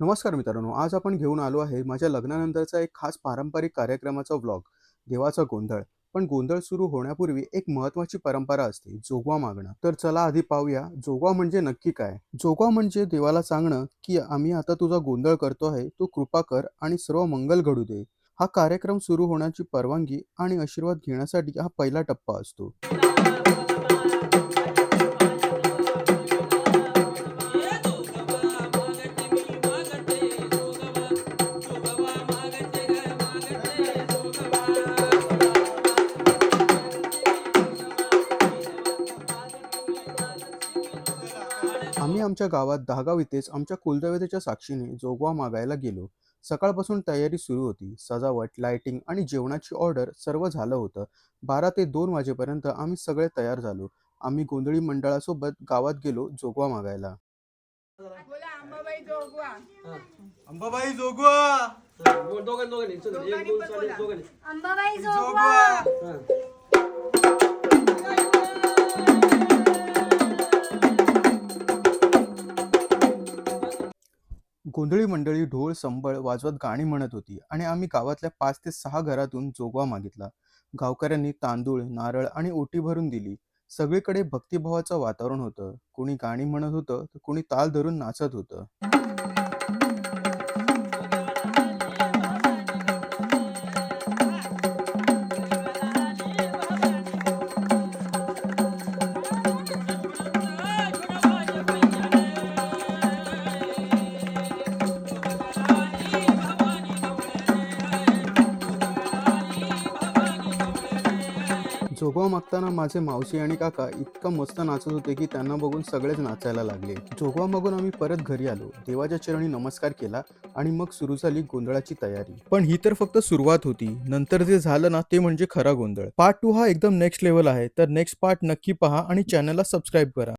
नमस्कार मित्रांनो, आज आपण घेऊन आलो आहे माझ्या लग्नानंतरचा एक खास पारंपरिक कार्यक्रमाचा व्लॉग, देवाचा गोंधळ. पण गोंधळ सुरू होण्यापूर्वी एक महत्त्वाची परंपरा असते, जोगवा मागणं. तर चला आधी पाहूया, जोगवा म्हणजे नक्की काय? जोगवा म्हणजे देवाला सांगणं, की आम्ही आता तुझा गोंधळ करतो आहे, तू कृपा कर आणि सर्व मंगल घडू दे. हा कार्यक्रम सुरू होण्याची परवानगी आणि आशीर्वाद घेण्यासाठी हा पहिला टप्पा असतो. आम्ही आमच्या गावात दहागाव इथेच आमच्या कुलदेवतेच्या साक्षीने जोगवा मागायला गेलो. सकाळपासून तयारी सुरू होती. सजावट, लाइटिंग आणि जेवणाची ऑर्डर सर्व झालं होतं. 12 ते 2 वाजेपर्यंत आम्ही सगळे तयार झालो. आम्ही गोंधळी मंडळासोबत गावात गेलो जोगवा मागायला. बोला अंबाबाई जोगवा. अंबाबाई जोगवा. दोघांनी दोघांनी चल, एक दोघांनी दोन पण चालेल, बोला. दोघांनी. अंबाबाई जोगवा. जोगवा. हा. गोंधळी मंडळी ढोल संबळ वाजवत गाणी म्हणत होती आणि आम्ही गावातल्या 5 ते 6 घरातून जोगवा मागितला. गावकऱ्यांनी तांदूळ, नारळ आणि ओटी भरून दिली. सगळीकडे भक्तिभावाचं वातावरण होतं. कोणी गाणी म्हणत होतं, तर कोणी ताल धरून नाचत होतं. जोगवा मागताना माझे मावशी आणि काका इतकं मस्त नाचत होते की त्यांना बघून सगळेच नाचायला लागले. जोगवा मागून आम्ही परत घरी आलो, देवाच्या चरणी नमस्कार केला आणि मग सुरू झाली गोंधळाची तयारी. पण ही तर फक्त सुरुवात होती. नंतर जे झालं ना ते म्हणजे खरा गोंधळ. पार्ट 2 हा एकदम नेक्स्ट लेवल आहे. तर नेक्स्ट पार्ट नक्की पहा आणि चॅनलला सबस्क्राईब करा.